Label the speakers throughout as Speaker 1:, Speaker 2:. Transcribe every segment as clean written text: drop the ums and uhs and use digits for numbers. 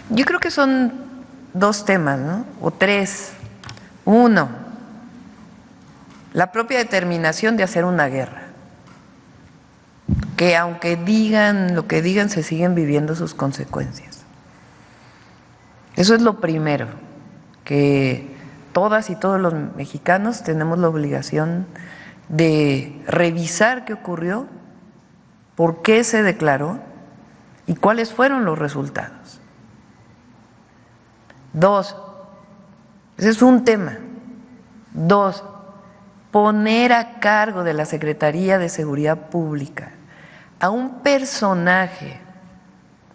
Speaker 1: Yo creo que son dos temas, ¿no? O tres. Uno, la propia determinación de hacer una guerra, que aunque digan lo que digan, se siguen viviendo sus consecuencias. Eso es lo primero, que todas y todos los mexicanos tenemos la obligación de revisar qué ocurrió, por qué se declaró y cuáles fueron los resultados. Dos, ese es un tema. Dos, poner a cargo de la Secretaría de Seguridad Pública a un personaje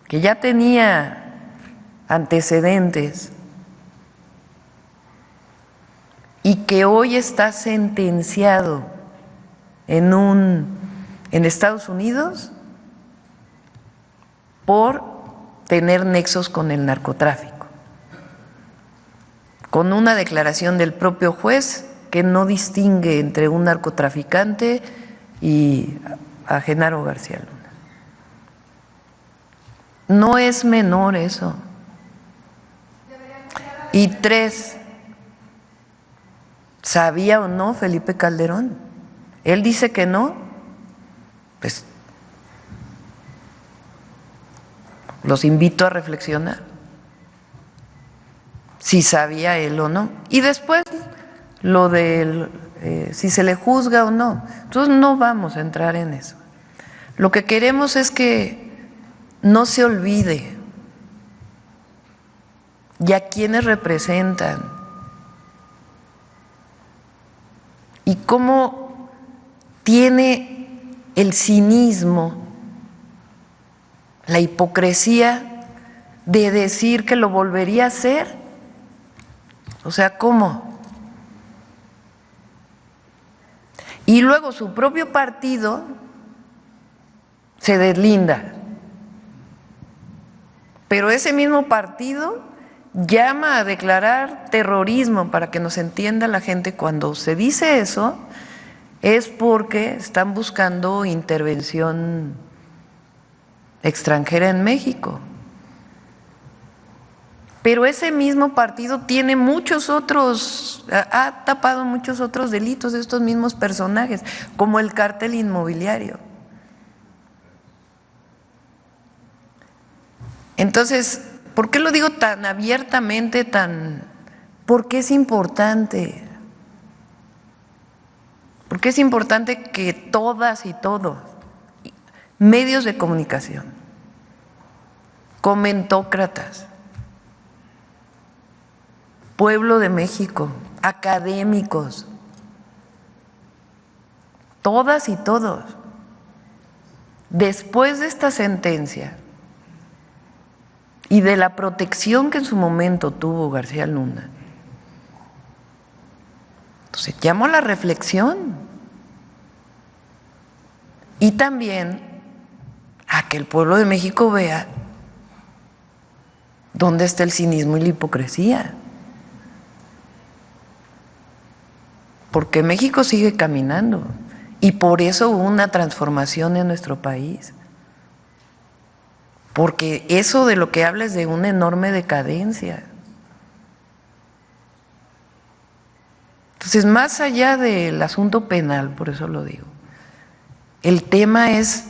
Speaker 1: que ya tenía antecedentes y que hoy está sentenciado en Estados Unidos por tener nexos con el narcotráfico, con una declaración del propio juez que no distingue entre un narcotraficante y a Genaro García Luna. No es menor eso. Y tres, ¿sabía o no Felipe Calderón? Él dice que no, pues los invito a reflexionar si sabía él o no. Y después lo de si se le juzga o no. Entonces no vamos a entrar en eso. Lo que queremos es que no se olvide y a quienes representan y cómo tiene el cinismo, la hipocresía de decir que lo volvería a hacer. O sea, ¿cómo? Y luego su propio partido se deslinda, pero ese mismo partido llama a declarar terrorismo. Para que nos entienda la gente, cuando se dice eso es porque están buscando intervención extranjera en México. Pero ese mismo partido tiene muchos otros, ha tapado muchos otros delitos de estos mismos personajes, como el cártel inmobiliario. Entonces, ¿por qué lo digo tan abiertamente, porque es importante? Porque es importante que todas y todos, medios de comunicación, comentócratas, pueblo de México, académicos, todas y todos, después de esta sentencia y de la protección que en su momento tuvo García Luna, entonces llamo a la reflexión y también a que el pueblo de México vea dónde está el cinismo y la hipocresía. Porque México sigue caminando y por eso hubo una transformación en nuestro país. Porque eso de lo que habla es de una enorme decadencia. Entonces, más allá del asunto penal, por eso lo digo, el tema es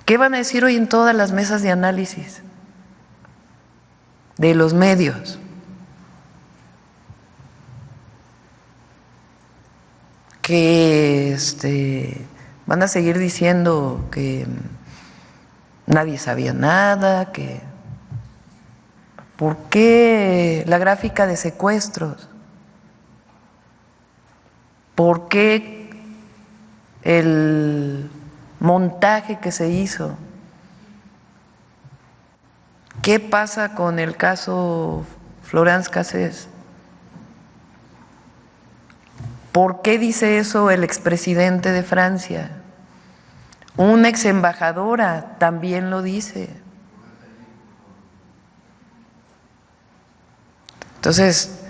Speaker 1: ¿qué van a decir hoy en todas las mesas de análisis de los medios? Que van a seguir diciendo que nadie sabía nada, que ¿por qué la gráfica de secuestros? ¿Por qué el montaje que se hizo? ¿Qué pasa con el caso Florence Cassés? ¿Por qué dice eso el expresidente de Francia? Una exembajadora también lo dice. Entonces,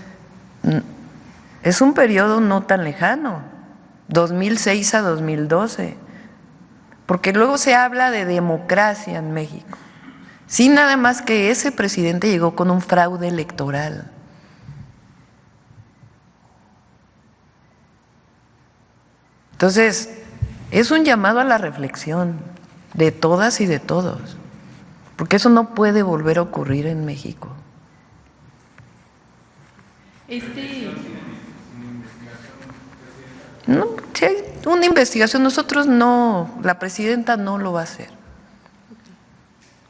Speaker 1: es un periodo no tan lejano, 2006 a 2012, porque luego se habla de democracia en México. Sí, nada más que ese presidente llegó con un fraude electoral. Entonces, es un llamado a la reflexión de todas y de todos, porque eso no puede volver a ocurrir en México. No, si hay una investigación, nosotros no, la presidenta no lo va a hacer.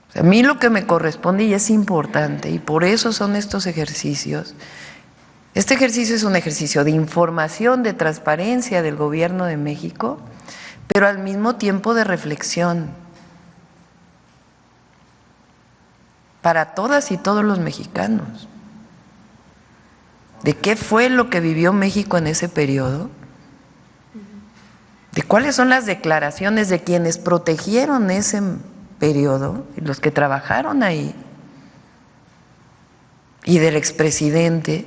Speaker 1: O sea, a mí lo que me corresponde y es importante, y por eso son estos ejercicios. Este ejercicio es un ejercicio de información, de transparencia del gobierno de México, pero al mismo tiempo de reflexión para todas y todos los mexicanos. ¿De qué fue lo que vivió México en ese periodo? ¿De cuáles son las declaraciones de quienes protegieron ese periodo y los que trabajaron ahí? Y del expresidente.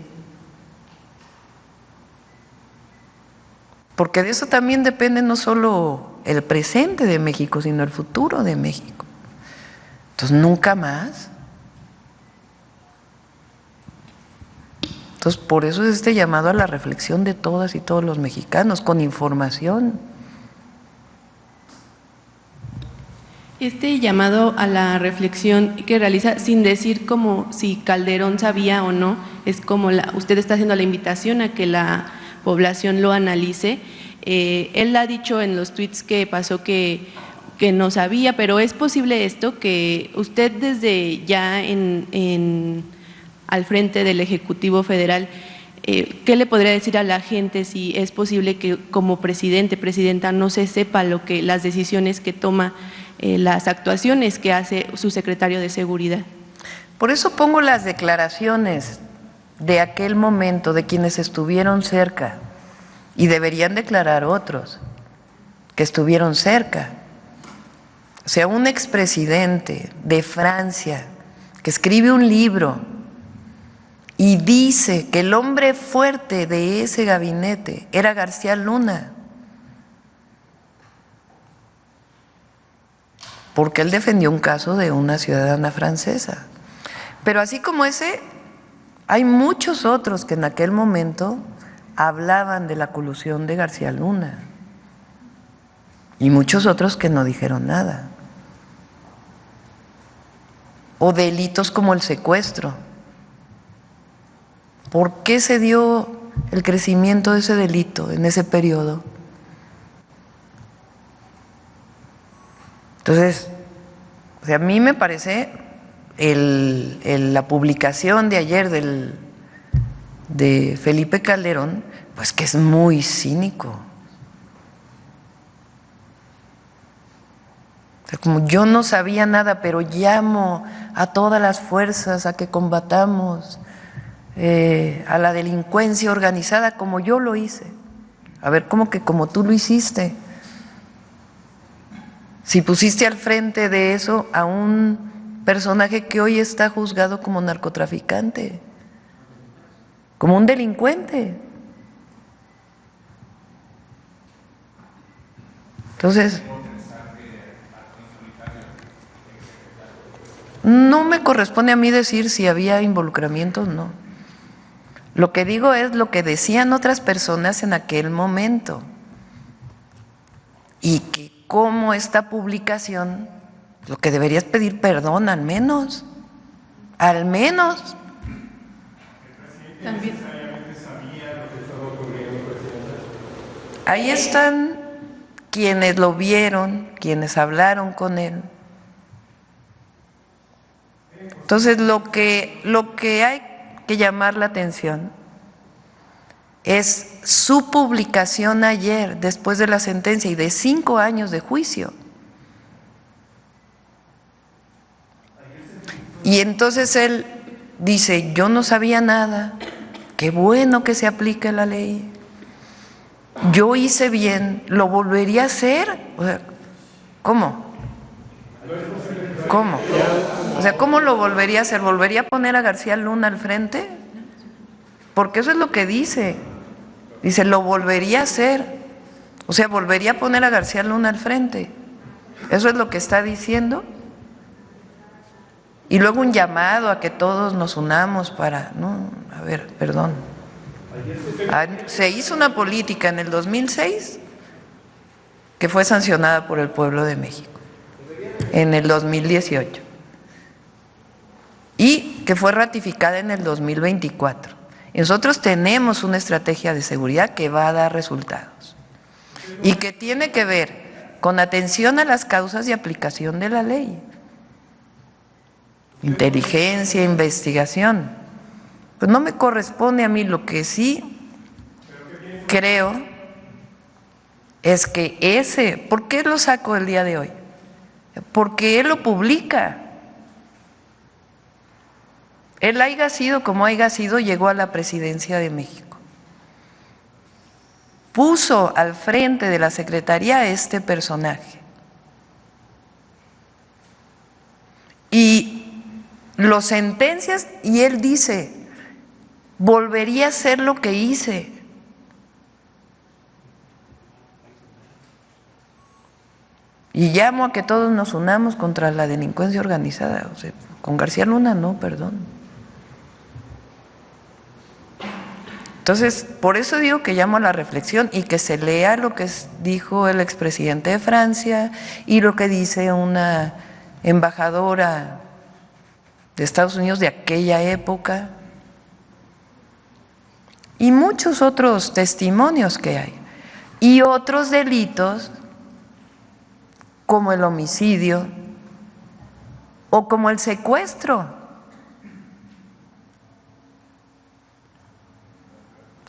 Speaker 1: Porque de eso también depende no solo el presente de México, sino el futuro de México. Entonces, nunca más. Entonces, por eso es este llamado a la reflexión de todas y todos los mexicanos, con información.
Speaker 2: Este llamado a la reflexión que realiza sin decir como si Calderón sabía o no, es como usted está haciendo la invitación a que la población lo analice. Él ha dicho en los tweets que pasó que no sabía, pero ¿es posible esto que usted desde ya al frente del Ejecutivo Federal, qué le podría decir a la gente si es posible que como presidenta no se sepa las decisiones que toma, las actuaciones que hace su secretario de Seguridad?
Speaker 1: Por eso pongo las declaraciones de aquel momento de quienes estuvieron cerca y deberían declarar otros que estuvieron cerca. O sea, un expresidente de Francia que escribe un libro y dice que el hombre fuerte de ese gabinete era García Luna, porque él defendió un caso de una ciudadana francesa. Pero así como ese, hay muchos otros que en aquel momento hablaban de la colusión de García Luna y muchos otros que no dijeron nada. O delitos como el secuestro. ¿Por qué se dio el crecimiento de ese delito en ese periodo? Entonces, o sea, a mí me parece la publicación de ayer de Felipe Calderón, pues que es muy cínico. O sea, como yo no sabía nada, pero llamo a todas las fuerzas a que combatamos a la delincuencia organizada como yo lo hice. A ver, ¿cómo que como tú lo hiciste? Si pusiste al frente de eso a un personaje que hoy está juzgado como narcotraficante, como un delincuente. Entonces, no me corresponde a mí decir si había involucramientos o no. Lo que digo es lo que decían otras personas en aquel momento y que como esta publicación, lo que deberías pedir perdón al menos.
Speaker 2: También.
Speaker 1: Ahí están quienes lo vieron, quienes hablaron con él. Entonces lo que hay que llamar la atención es su publicación ayer, después de la sentencia y de 5 años de juicio. Y entonces él dice, yo no sabía nada, qué bueno que se aplique la ley, yo hice bien, ¿lo volvería a hacer? O sea, ¿cómo? ¿Cómo? O sea, ¿cómo lo volvería a hacer? ¿Volvería a poner a García Luna al frente? Porque eso es lo que dice. Dice, lo volvería a hacer. O sea, volvería a poner a García Luna al frente. ¿Eso es lo que está diciendo? Y luego un llamado a que todos nos unamos para, no, a ver, perdón. Se hizo una política en el 2006 que fue sancionada por el pueblo de México en el 2018 y que fue ratificada en el 2024. Y nosotros tenemos una estrategia de seguridad que va a dar resultados y que tiene que ver con atención a las causas y aplicación de la ley. Inteligencia, investigación. Pues no me corresponde a mí. Lo que sí creo es que ¿por qué lo saco el día de hoy? Porque él lo publica. Él haya sido como haya sido, llegó a la presidencia de México. Puso al frente de la Secretaría a este personaje. Y lo sentencias y él dice, volvería a hacer lo que hice. Y llamo a que todos nos unamos contra la delincuencia organizada. O sea, con García Luna no, perdón. Entonces, por eso digo que llamo a la reflexión y que se lea lo que dijo el expresidente de Francia y lo que dice una embajadora de Estados Unidos de aquella época y muchos otros testimonios que hay y otros delitos como el homicidio o como el secuestro.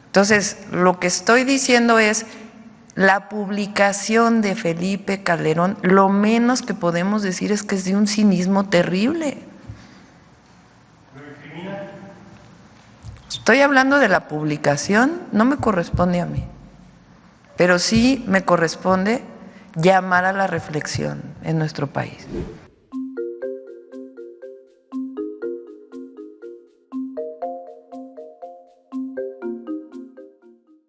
Speaker 1: Entonces, lo que estoy diciendo es, la publicación de Felipe Calderón, lo menos que podemos decir es que es de un cinismo terrible. Estoy hablando de la publicación, no me corresponde a mí, pero sí me corresponde llamar a la reflexión en nuestro país.